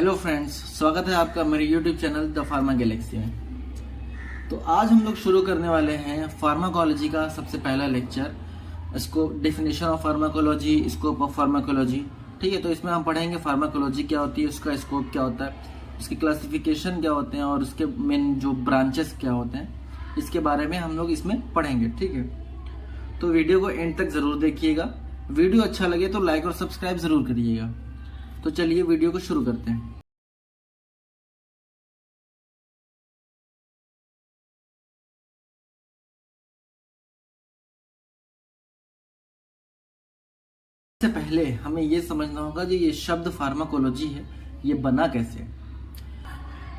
Hello friends, स्वागत है आपका मेरे YouTube channel the pharma Galaxy में। तो आज हम लोग शुरू करने वाले हैं फार्माकोलॉजी का सबसे पहला लेक्चर। इसको definition of pharmacology, scope of pharmacology, ठीक है। तो इसमें हम पढ़ेंगे फार्माकोलॉजी क्या होती है, उसका स्कोप क्या होता है, उसकी क्लासिफिकेशन क्या होते हैं और उसके मेन जो ब्रांचेस क्या होते हैं, इसके बारे में हम लोग इसमें पढ़ेंगे, ठीक है। तो वीडियो को एंड तक जरूर देखिएगा। वीडियो अच्छा लगे तो लाइक और सब्सक्राइब जरूर करिएगा। तो चलिए वीडियो को शुरू करते हैं। सबसे पहले हमें ये समझना होगा कि ये शब्द फार्माकोलॉजी है, ये बना कैसे।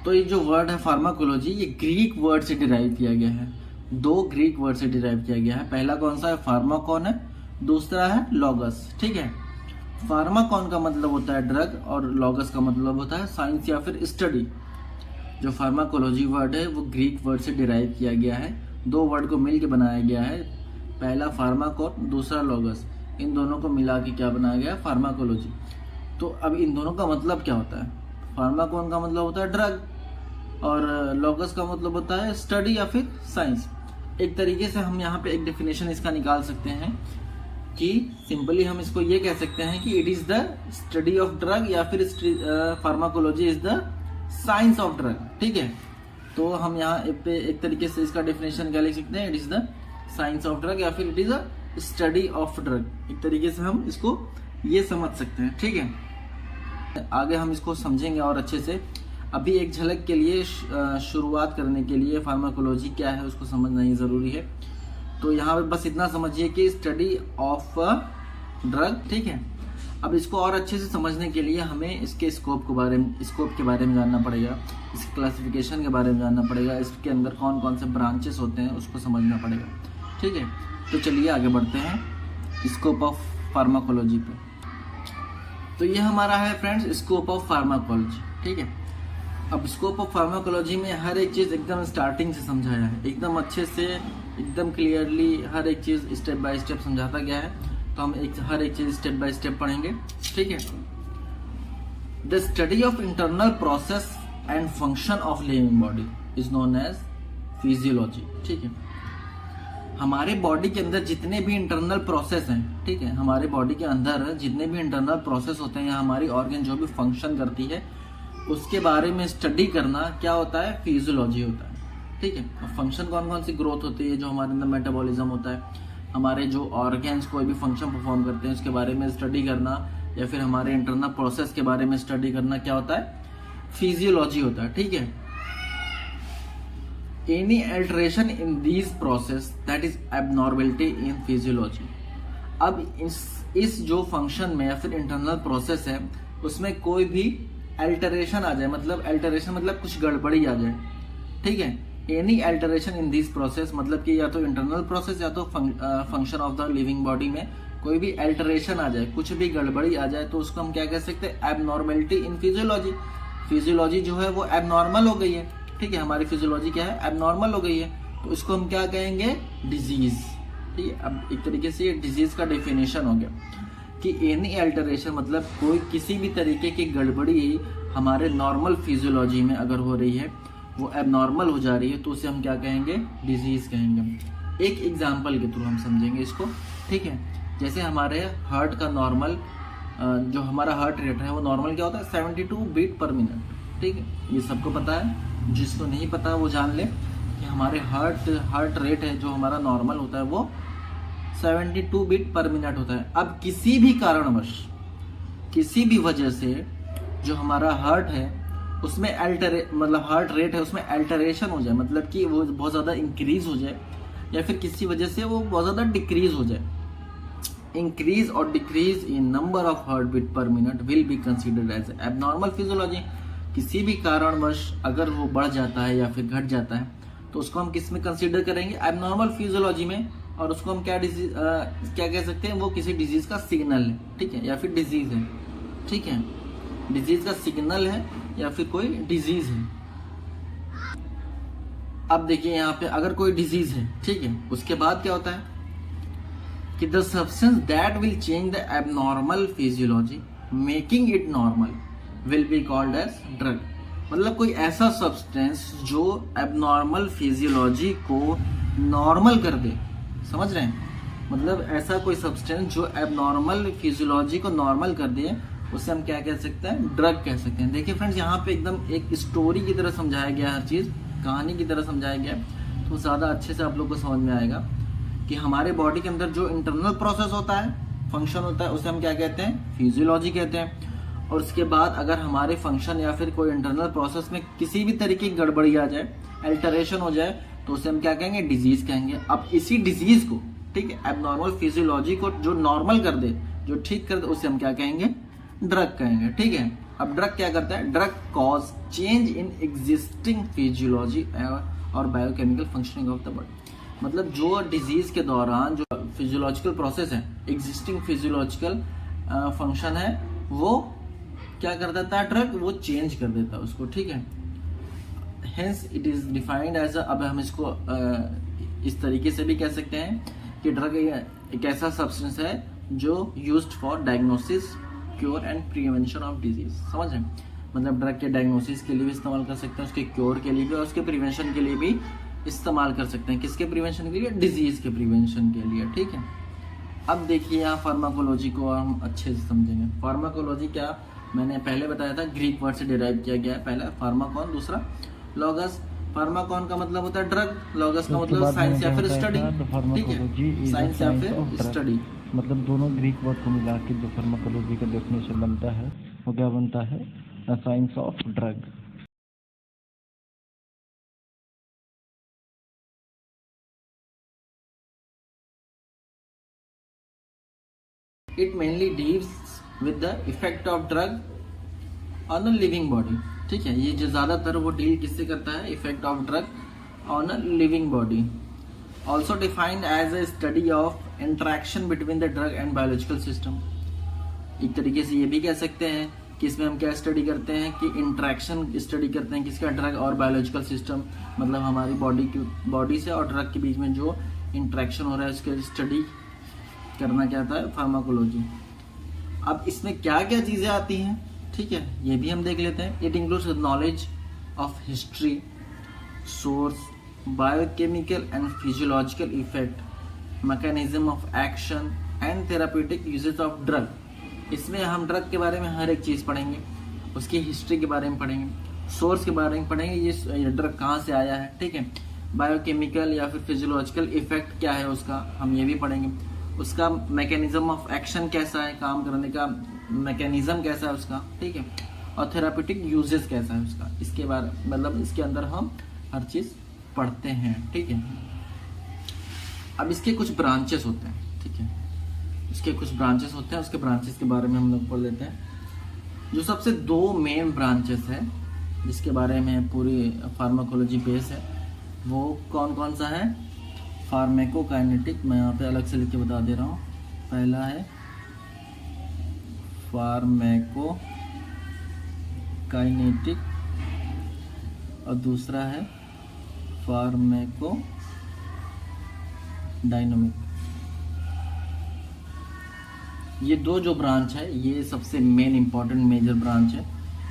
तो ये जो वर्ड है फार्माकोलॉजी, ये ग्रीक वर्ड से डिराइव किया गया है। दो ग्रीक वर्ड से डिराइव किया गया है। पहला कौन सा है, फार्माकॉन है, दूसरा है लॉगस, ठीक है। फार्माकॉन का मतलब होता है ड्रग और लॉगस का मतलब होता है साइंस या फिर स्टडी। जो फार्माकोलॉजी वर्ड है वो ग्रीक वर्ड से डिराइव किया गया है। दो वर्ड को मिलकर बनाया गया है, पहला फार्माकॉन, दूसरा लॉगस। इन दोनों को मिला के क्या बनाया गया, फार्माकोलॉजी। तो अब इन दोनों का मतलब क्या होता है। फार्माकॉन का मतलब होता है ड्रग और लॉगस का मतलब होता है स्टडी या फिर साइंस। एक तरीके से हम यहाँ पे एक डेफिनेशन इसका निकाल सकते हैं कि सिंपली हम इसको ये कह सकते हैं कि it is the study of drug या फिर pharmacology is the science of drug, ठीक है। तो हम यहाँ पे एक तरीके से इसका डेफिनेशन क्या लिख सकते हैं, it is the science of drug या फिर it is a study of drug. एक तरीके से हम इसको ये समझ सकते हैं, ठीक है। आगे हम इसको समझेंगे और अच्छे से। अभी एक झलक के लिए शुरुआत करने के लिए फार्माकोलॉजी क्या है उसको समझना ही जरूरी है। तो यहाँ पे बस इतना समझिए कि स्टडी ऑफ ड्रग, ठीक है। अब इसको और अच्छे से समझने के लिए हमें इसके स्कोप के बारे में जानना पड़ेगा, इसके क्लासिफिकेशन के बारे में जानना पड़ेगा, इसके अंदर कौन कौन से ब्रांचेस होते हैं उसको समझना पड़ेगा, ठीक है। तो चलिए आगे बढ़ते हैं स्कोप ऑफ फार्माकोलॉजी पे। तो ये हमारा है फ्रेंड्स स्कोप ऑफ फार्माकोलॉजी, ठीक है। अब स्कोप ऑफ फार्माकोलॉजी में हर एक चीज एकदम स्टार्टिंग से समझाया है, एकदम अच्छे से, एकदम क्लियरली हर एक चीज स्टेप बाय स्टेप समझाता गया है। तो हम हर एक चीज स्टेप बाय स्टेप पढ़ेंगे, ठीक है। The study of internal process and function of living body is known as physiology, ठीक है। हमारे बॉडी के अंदर जितने भी इंटरनल प्रोसेस हैं, ठीक है, हमारे बॉडी के अंदर जितने भी इंटरनल प्रोसेस होते हैं या हमारी ऑर्गन जो भी फंक्शन करती है उसके बारे में स्टडी करना क्या होता है, फिजियोलॉजी होता है, ठीक है। फंक्शन कौन कौन सी ग्रोथ होती है, जो हमारे अंदर मेटाबॉलिज्म होता है, हमारे जो ऑर्गन्स कोई भी फंक्शन परफॉर्म करते हैं उसके बारे में स्टडी करना, या फिर हमारे इंटरनल प्रोसेस के बारे में स्टडी करना क्या होता है, फिजियोलॉजी होता है, ठीक है। Any alteration in this process that is abnormality in physiology. अब इस जो फंक्शन में या फिर इंटरनल प्रोसेस है उसमें कोई भी अल्टरेशन आ जाए, मतलब अल्टरेशन मतलब कुछ गड़बड़ी आ जाए, ठीक है। Any alteration in this process मतलब कि या तो इंटरनल प्रोसेस या तो function of the living body में कोई भी अल्टरेशन आ जाए, कुछ भी गड़बड़ी आ जाए, तो उसको हम क्या कह सकते हैं, एबनॉर्मलिटी इन फिजियोलॉजी। फिजियोलॉजी जो है वो एबनॉर्मल हो गई है, ठीक है। हमारी फिजियोलॉजी क्या है, एबनॉर्मल हो गई है, तो इसको हम क्या कहेंगे, डिजीज, ठीक है। अब एक तरीके से ये डिजीज का डेफिनेशन हो गया कि एनी अल्टरेशन मतलब कोई किसी भी तरीके की गड़बड़ी हमारे नॉर्मल फिजियोलॉजी में अगर हो रही है, वो एबनॉर्मल हो जा रही है, तो उसे हम क्या कहेंगे, डिजीज कहेंगे। एक एग्जांपल के थ्रू हम समझेंगे इसको, ठीक है। जैसे हमारे हार्ट का नॉर्मल जो हमारा हार्ट रेट है वो नॉर्मल क्या होता है, 72 बीट पर मिनट, ठीक है। ये सबको पता है, जिसको नहीं पता वो जान ले कि हमारे हार्ट रेट है जो हमारा नॉर्मल होता है वो 72 बीट पर मिनट होता है। अब किसी भी कारणवश, किसी भी वजह से जो हमारा हार्ट है उसमें मतलब हार्ट रेट है उसमें अल्टरेशन हो जाए, मतलब कि वो बहुत ज्यादा इंक्रीज हो जाए या फिर किसी वजह से वो बहुत ज्यादा डिक्रीज हो जाए, इंक्रीज और decrease in number of heartbeat per minute will be considered as abnormal physiology. किसी भी कारणवश अगर वो बढ़ जाता है या फिर घट जाता है तो उसको हम किस में कंसीडर करेंगे, एबनॉर्मल फिजियोलॉजी में। और उसको हम क्या कह सकते हैं, वो किसी डिजीज का सिग्नल है, ठीक है, या फिर डिजीज है, ठीक है। डिजीज का सिग्नल है या फिर कोई डिजीज है। अब देखिए यहाँ पे अगर कोई डिजीज है, ठीक है, उसके बाद क्या होता है कि the substance that will change the abnormal physiology making it normal, will be called as drug. मतलब कोई ऐसा सब्सटेंस जो एबनॉर्मल फिजियोलॉजी को नॉर्मल कर दे, समझ रहे हैं, मतलब ऐसा कोई सब्सटेंस जो एबनॉर्मल फिजियोलॉजी को नॉर्मल कर दे, उसे हम क्या कह सकते हैं, ड्रग कह सकते हैं। देखिए फ्रेंड्स, यहाँ पे एकदम एक स्टोरी की तरह समझाया गया, हर चीज़ कहानी की तरह समझाया गया, तो ज़्यादा अच्छे से आप लोग को समझ में आएगा कि हमारे बॉडी के अंदर जो इंटरनल प्रोसेस होता है, फंक्शन होता है, उसे हम क्या कहते हैं, फिजियोलॉजी कहते हैं। और उसके बाद अगर हमारे फंक्शन या फिर कोई इंटरनल प्रोसेस में किसी भी तरीके की गड़बड़ी आ जाए, अल्टरेशन हो जाए, तो उसे हम क्या कहेंगे, डिजीज कहेंगे। अब इसी डिजीज को, ठीक है, एबनॉर्मल फिजियोलॉजी को जो नॉर्मल कर दे, जो ठीक कर दे, उसे हम क्या कहेंगे, ड्रग कहेंगे। ठीक है, अब ड्रग क्या करता है, drug cause change in existing physiology और biochemical functioning of the body. मतलब जो डिजीज के दौरान जो फिजियोलॉजिकल प्रोसेस है, एग्जिस्टिंग फिजियोलॉजिकल फंक्शन है, वो क्या कर देता है, ड्रग वो चेंज कर देता है उसको। ठीक है, hence it is defined as, अब हम इसको इस तरीके से भी कह सकते हैं कि ड्रग एक ऐसा सब्सटेंस है जो used for diagnosis, cure and prevention of disease. समझ रहे हैं, मतलब ड्रग के डायग्नोसिस के लिए भी इस्तेमाल कर सकते हैं, उसके क्योर के लिए भी, और उसके प्रिवेंशन के लिए भी इस्तेमाल कर सकते हैं। किसके प्रिवेंशन के लिए, डिजीज के प्रिवेंशन के लिए। ठीक है, अब देखिए यहाँ फार्माकोलॉजी को हम अच्छे से समझेंगे। फार्माकोलॉजी क्या, मैंने पहले बताया था, ग्रीक वर्ड से डिराइव किया गया है। पहला फार्माकॉन, दूसरा लॉगस। फार्माकॉन का मतलब होता है ड्रग, लॉगस का मतलब साइंस या फिर स्टडी। ठीक है, साइंस या फिर स्टडी, मतलब दोनों ग्रीक वर्ड को मिला के जो फार्माकोलॉजी का डेफिनेशन बनता है वो क्या बनता है, science of drug. It mainly deals with the effect of drug on a living body. ठीक है, ये जो ज्यादातर वो डील किससे करता है, effect of drug on a living body. Also defined as a study of interaction between the drug and biological system. एक तरीके से ये भी कह सकते हैं कि इसमें हम क्या स्टडी करते हैं, कि इंटरेक्शन स्टडी करते हैं किसका, ड्रग और बायोलॉजिकल सिस्टम, मतलब हमारी बॉडी से और ड्रग के बीच में जो इंटरेक्शन हो रहा है उसके स्टडी करना क्या था, फार्माकोलॉजी। अब इसमें क्या क्या चीजें आती हैं, ठीक है, ये भी हम देख लेते हैं। It includes knowledge of history, source, biochemical and physiological effect, mechanism of action and therapeutic uses of drug. इसमें हम ड्रग के बारे में हर एक चीज पढ़ेंगे, उसकी हिस्ट्री के बारे में पढ़ेंगे, सोर्स के बारे में पढ़ेंगे, ये ड्रग कहाँ से आया है। ठीक है, बायोकेमिकल या फिर फिजियोलॉजिकल इफेक्ट क्या है उसका, हम ये भी पढ़ेंगे। उसका मैकेनिज्म ऑफ एक्शन कैसा है, काम करने का मैकेनिज्म कैसा है उसका। ठीक है, और थेराप्यूटिक यूजेस कैसा है उसका, इसके बारे मतलब इसके अंदर हम हर चीज पढ़ते हैं। ठीक है, अब इसके कुछ ब्रांचेस होते हैं। ठीक है, इसके कुछ ब्रांचेस होते हैं, उसके ब्रांचेस के बारे में हम लोग पढ़ लेते हैं। जो सबसे दो मेन ब्रांचेस है जिसके बारे में पूरी फार्माकोलॉजी बेस है, वो कौन कौन सा है, फार्मेकोकाइनेटिक, मैं यहाँ पे अलग से लिख के बता दे रहा हूँ। पहला है फार्मेकोकाइनेटिक और दूसरा है फार्मेकोडायनामिक। ये दो जो ब्रांच है, ये सबसे मेन इंपॉर्टेंट मेजर ब्रांच है,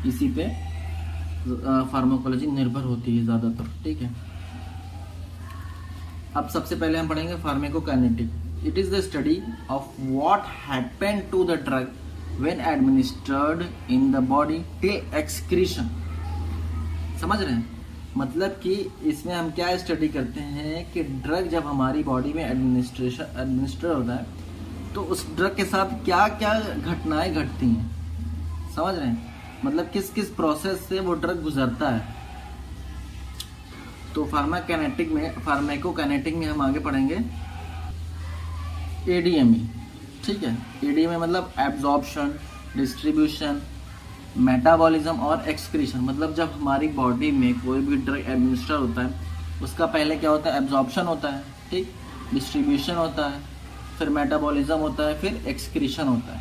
इसी पे फार्माकोलॉजी निर्भर होती है ज़्यादातर। ठीक है, अब सबसे पहले हम पढ़ेंगे pharmacokinetic. It is the study of what happened to the drug when administered in the body till excretion. समझ रहे हैं, मतलब कि इसमें हम क्या स्टडी करते हैं कि ड्रग जब हमारी बॉडी में एडमिनिस्टर होता है तो उस ड्रग के साथ क्या क्या घटनाएं घटती हैं। समझ रहे हैं, मतलब किस किस प्रोसेस से वो ड्रग गुजरता है। तो फार्मेकोकाइनेटिक में हम आगे पढ़ेंगे एडीएमई। ठीक है, एडीएमई मतलब एब्जॉर्प्शन, डिस्ट्रीब्यूशन, मेटाबॉलिज्म और एक्सक्रीशन। मतलब जब हमारी बॉडी में कोई भी ड्रग एडमिनिस्टर होता है, उसका पहले क्या होता है, एब्जॉर्प्शन होता है, ठीक, डिस्ट्रीब्यूशन होता है, फिर मेटाबॉलिज्म होता है, फिर एक्सक्रीशन होता है।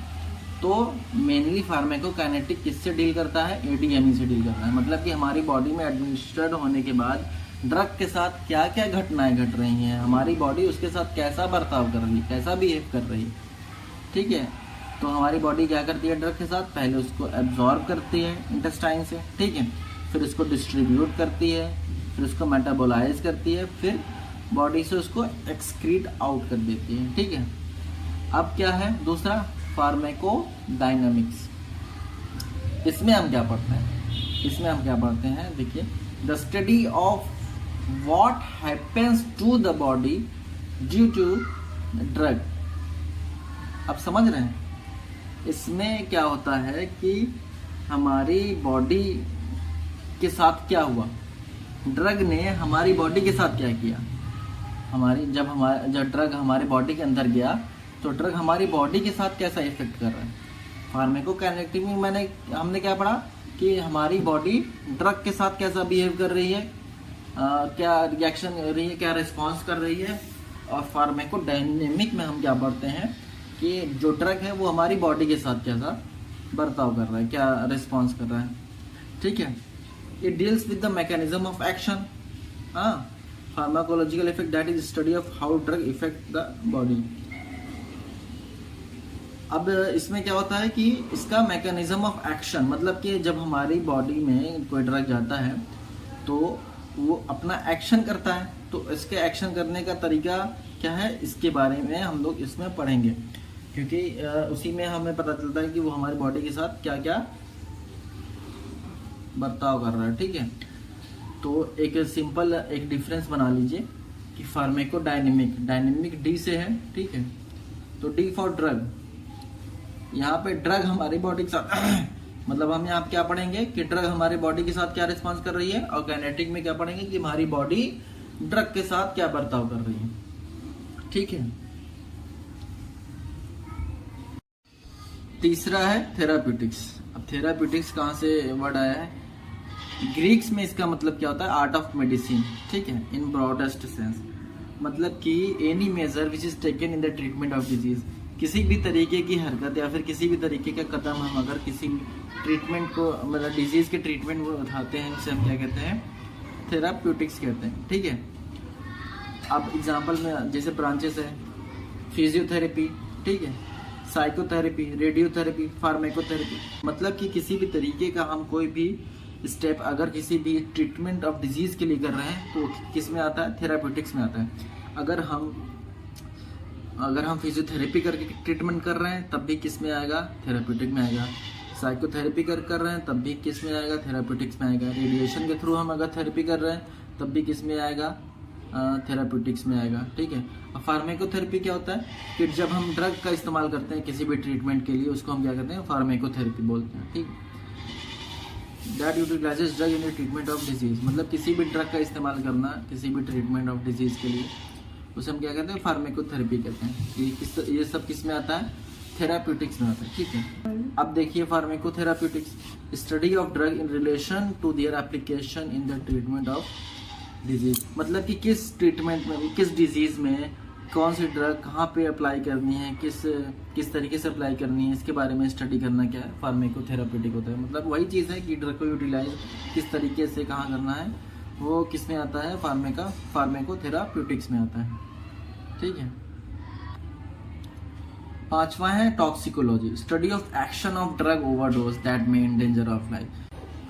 तो मेनली फार्मेकोकाइनेटिक किससे डील करता है, एडीएमई से डील करता है। मतलब कि हमारी बॉडी में एडमिनिस्टर्ड होने के बाद ड्रग के साथ क्या क्या घटनाएं घट रही हैं, हमारी बॉडी उसके साथ कैसा बर्ताव कर रही है, कैसा बिहेव कर रही है। ठीक है, तो हमारी बॉडी क्या करती है ड्रग के साथ, पहले उसको एब्जॉर्ब करती है इंटेस्टाइन से, ठीक है, फिर उसको डिस्ट्रीब्यूट करती है, फिर उसको मेटाबोलाइज करती है, फिर बॉडी से उसको एक्सक्रीट आउट कर देती है, ठीक है। अब क्या है दूसरा, फार्माकोडायनामिक्स। इसमें हम क्या पढ़ते हैं, देखिए, the study of what happens to the body due to drug. अब समझ रहे हैं, इसमें क्या होता है कि हमारी बॉडी के साथ क्या हुआ, ड्रग ने हमारी बॉडी के साथ क्या किया। जब ड्रग हमारे बॉडी के अंदर गया तो ड्रग हमारी बॉडी के साथ कैसा इफेक्ट कर रहा है। फार्माकोकाइनेटिक में हमने क्या पढ़ा कि हमारी बॉडी ड्रग के साथ कैसा बिहेव कर रही है, क्या रिएक्शन कर रही है, क्या रिस्पॉन्स कर रही है। और फार्माकोडायनेमिक में हम क्या पढ़ते हैं कि जो ड्रग है वो हमारी बॉडी के साथ कैसा बर्ताव कर रहा है, क्या रिस्पॉन्स कर रहा है, ठीक है। It deals with the mechanism of action, pharmacological effect, that is study of how drug effect the body. अब इसमें क्या होता है कि इसका मैकेनिज्म ऑफ एक्शन, मतलब कि जब हमारी बॉडी में कोई ड्रग जाता है तो वो अपना एक्शन करता है, तो इसके एक्शन करने का तरीका क्या है, इसके बारे में हम लोग इसमें पढ़ेंगे, क्योंकि उसी में हमें पता चलता है कि वो हमारी बॉडी के साथ क्या क्या बर्ताव कर रहा है, ठीक है। तो एक सिंपल एक डिफरेंस बना लीजिए कि डायनेमिक डी से है, ठीक है। तो डी फॉर ड्रग, यहाँ पे ड्रग हमारी बॉडी के साथ मतलब हम यहाँ पे क्या पढ़ेंगे कि ड्रग हमारे बॉडी के साथ क्या रिस्पॉन्स कर रही है, और काइनेटिक में क्या पढ़ेंगे कि हमारी बॉडी ड्रग के साथ क्या बर्ताव कर रही है, ठीक है। तीसरा है थेराप्यूटिक्स। अब थेराप्यूटिक्स कहाँ से वर्ड आया है, ग्रीक्स में इसका मतलब क्या होता है, आर्ट ऑफ मेडिसिन, ठीक है, इन ब्रॉडेस्ट सेंस। मतलब कि any major which is taken in the treatment of disease, किसी भी तरीके की हरकत या फिर किसी भी तरीके का कदम हम अगर किसी ट्रीटमेंट को, मतलब डिजीज के ट्रीटमेंट को उठाते हैं, उसे हम क्या कहते हैं, थेराप्यूटिक्स कहते हैं, ठीक है। अब एग्जांपल में जैसे ब्रांचेस है, फिजियोथेरेपी, ठीक है, साइकोथेरेपी, रेडियोथेरेपी, फार्माकोथेरेपी। मतलब कि किसी भी तरीके का हम कोई भी स्टेप अगर किसी भी ट्रीटमेंट ऑफ डिजीज के लिए कर रहे हैं तो किस में आता है, थेराप्यूटिक्स में आता है। अगर हम फिजियोथेरेपी करके ट्रीटमेंट कर रहे हैं तब भी किस में आएगा, थेराप्यूटिक में आएगा। साइकोथेरेपी कर रहे हैं तब भी किस में आएगा, थेराप्यूटिक्स में आएगा। रेडिएशन के थ्रू हम अगर थेरेपी कर रहे हैं तब भी किस में आएगा, थेराप्यूटिक्स में आएगा, ठीक है। और फार्माकोथेरेपी क्या होता है कि जब हम ड्रग का इस्तेमाल करते हैं किसी भी ट्रीटमेंट के लिए, उसको हम क्या कहते हैं, फार्माकोथेरेपी बोलते हैं, ठीक। That utilises drug in the treatment of disease, मतलब किसी भी ड्रग का इस्तेमाल करना किसी भी ट्रीटमेंट ऑफ डिजीज के लिए, उसे हम क्या कहते हैं, फार्माकोथेरेपी कहते हैं। ये सब किस में आता है, थेराप्यूटिक्स में आता है, ठीक है। अब देखिए pharmacotherapeutics, study of drug in relation to their application in the treatment of disease. मतलब कि किस ट्रीटमेंट में, किस डिजीज में कौन सी ड्रग कहाँ पे अप्लाई करनी है, किस तरीके से अप्लाई करनी है, इसके बारे में स्टडी करना क्या है, फार्माकोथेराप्यूटिक होता है। मतलब वही चीज़ है कि ड्रग को यूटिलाइज किस तरीके से कहाँ करना है, वो किस में आता है, फार्माकोथेराप्यूटिक्स में आता है, ठीक है। पांचवा है toxicology, study of action of drug overdose that may endanger of life,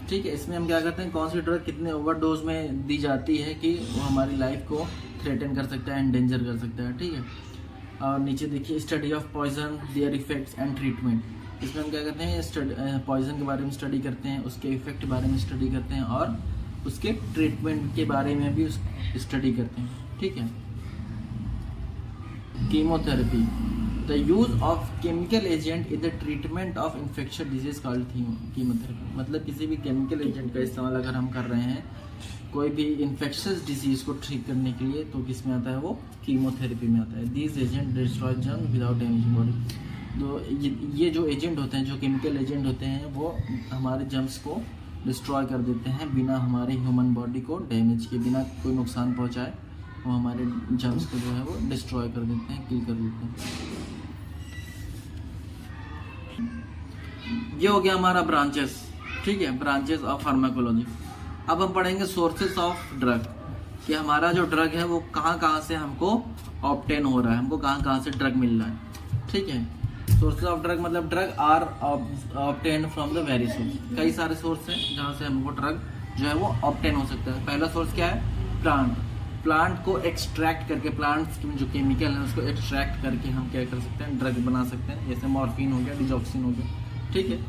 ठीक है। इसमें हम क्या करते हैं, कौन सी ड्रग कितने ओवरडोज में दी जाती है कि वो हमारी लाइफ को थ्रेटन कर सकता है, एंडेंजर कर सकता है, ठीक है। और नीचे देखिए study of poison, their effects and treatment. इसमें हम क्या करते हैं, पॉइजन के बारे में स्टडी करते हैं, उसके इफेक्ट के बारे में स्टडी करते हैं और उसके ट्रीटमेंट के बारे में भी स्टडी करते हैं, ठीक है। Chemotherapy, the use of chemical agent in the treatment of infection disease called chemotherapy. मतलब किसी भी केमिकल एजेंट का इस्तेमाल अगर हम कर रहे हैं कोई भी इन्फेक्शस डिजीज को ठीक करने के लिए, तो किस में आता है, वो कीमोथेरेपी में आता है। These agent destroy germ without damaging body. तो ये जो एजेंट होते हैं, जो केमिकल एजेंट होते हैं, वो हमारे जर्म्स को डिस्ट्रॉय कर देते हैं बिना हमारे ह्यूमन बॉडी को डैमेज किए, बिना कोई नुकसान पहुंचाए, वो हमारे जर्म्स को जो है वो डिस्ट्रॉय कर देते हैं, किल कर देते हैं। ये हो गया हमारा ब्रांचेस, ठीक है, ब्रांचेस ऑफ फार्माकोलॉजी। अब हम पढ़ेंगे सोर्सेस ऑफ ड्रग, कि हमारा जो ड्रग है वो कहाँ कहाँ से हमको ऑब्टेन हो रहा है, हमको कहाँ कहाँ से ड्रग मिल रहा है, ठीक है। सोर्सेज ऑफ ड्रग मतलब drug are obtain from the very source. कई सारे सोर्स हैं जहाँ से हमको ड्रग जो है वो ऑब्टेन हो सकता है। पहला सोर्स क्या है? प्लांट को एक्सट्रैक्ट करके, प्लांट्स में जो केमिकल है उसको एक्सट्रैक्ट करके हम क्या कर सकते हैं? ड्रग बना सकते हैं। जैसे मॉर्फिन हो गया, डिजॉक्सिन हो गया, ठीक है।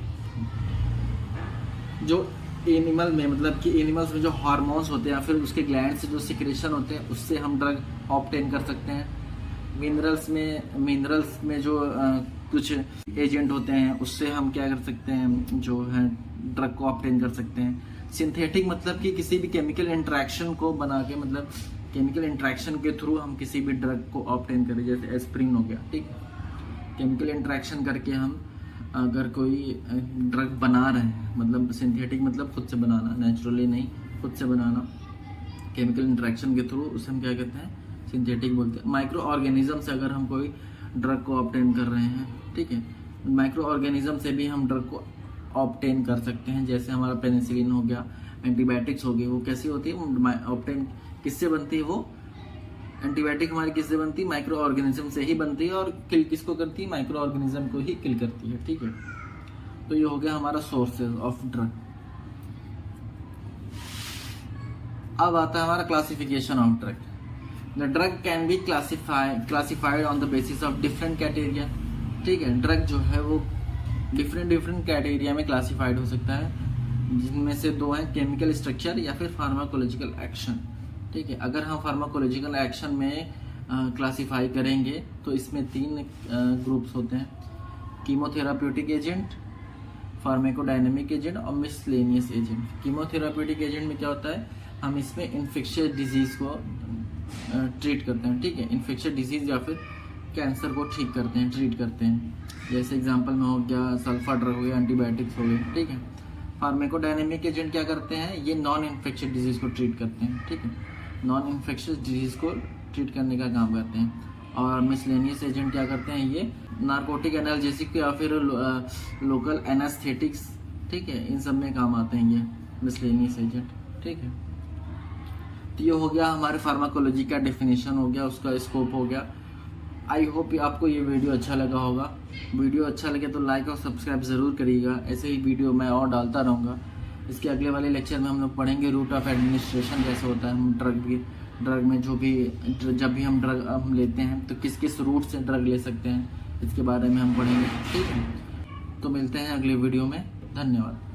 जो एनिमल में मतलब कि एनिमल्स में जो हार्मोन्स होते हैं या फिर उसके ग्लैंड से जो सिक्रेशन होते हैं उससे हम ड्रग ऑब्टेन कर सकते हैं। मिनरल्स में जो कुछ एजेंट होते हैं उससे हम क्या कर सकते हैं? जो है ड्रग को ऑब्टेन कर सकते हैं। सिंथेटिक मतलब कि किसी भी केमिकल इंटरेक्शन को बना के, मतलब केमिकल इंटरेक्शन के थ्रू हम किसी भी ड्रग को ऑब्टेन करें, जैसे एस्प्रिन हो गया, ठीक है। केमिकल इंटरेक्शन करके हम अगर कोई ड्रग बना रहे हैं, मतलब सिंथेटिक मतलब खुद से बनाना, नेचुरली नहीं, खुद से बनाना, केमिकल इंटरेक्शन के थ्रू उसे हम क्या कहते हैं? सिंथेटिक बोलते हैं। माइक्रो ऑर्गेनिज्म से अगर हम कोई ड्रग को ऑब्टेन कर रहे हैं, ठीक है, माइक्रो ऑर्गेनिज्म से भी हम ड्रग को ऑब्टेन कर सकते हैं। जैसे हमारा पेनिसिलिन हो गया, एंटीबायोटिक्स हो गई, वो कैसी होती है? ऑब्टेन किससे बनती है? वो एंटीबायोटिक हमारी किससे बनती है? माइक्रो ऑर्गेनिज्म से ही बनती है। और किल किसको करती है? माइक्रो ऑर्गेनिज्म को ही किल करती है, ठीक है। तो ये हो गया हमारा सोर्सेज ऑफ ड्रग। अब आता है हमारा classification of drug. The drug can be classified on the basis of different criteria, ठीक है। ड्रग जो है वो डिफरेंट कैटेरिया में क्लासिफाइड हो सकता है, जिनमें से दो हैं, केमिकल स्ट्रक्चर या फिर फार्माकोलॉजिकल एक्शन, ठीक है। अगर हम फार्माकोलॉजिकल एक्शन में क्लासिफाई करेंगे तो इसमें 3 ग्रुप्स होते हैं: कीमोथेराप्यूटिक एजेंट, फार्माकोडायनेमिक एजेंट और मिसलेनियस एजेंट। कीमोथेराप्यूटिक एजेंट में क्या होता है? हम इसमें इन्फेक्शियस डिजीज को ट्रीट करते हैं, ठीक है। इन्फेक्शियस डिजीज या फिर कैंसर को ठीक करते हैं, ट्रीट करते हैं। जैसे एग्जांपल में हो गया सल्फा ड्रग हो गया, एंटीबायोटिक्स हो गए, ठीक है। फार्माकोडायनेमिक एजेंट क्या करते हैं? ये नॉन इन्फेक्शियस डिजीज को ट्रीट करते हैं, ठीक है। नॉन इन्फेक्शियस डिजीज को ट्रीट करने का काम करते हैं। और मिसलेनियस एजेंट क्या करते हैं? ये नार्कोटिक एनाल्जेसिक या फिर लोकल एनास्थेटिक्स, ठीक है, इन सब में काम आते हैं ये मिसलेनियस एजेंट, ठीक है। तो ये हो गया हमारे फार्माकोलॉजी का डेफिनेशन हो गया, उसका स्कोप हो गया। आई होप आपको ये वीडियो अच्छा लगा होगा। वीडियो अच्छा लगे तो लाइक और सब्सक्राइब ज़रूर करिएगा। ऐसे ही वीडियो मैं और डालता रहूँगा। इसके अगले वाले लेक्चर में हम लोग पढ़ेंगे रूट ऑफ एडमिनिस्ट्रेशन कैसे होता है। हम ड्रग में जब भी हम ड्रग हम लेते हैं तो किस किस रूट से ड्रग ले सकते हैं, इसके बारे में हम पढ़ेंगे, ठीक है। तो मिलते हैं अगले वीडियो में। धन्यवाद।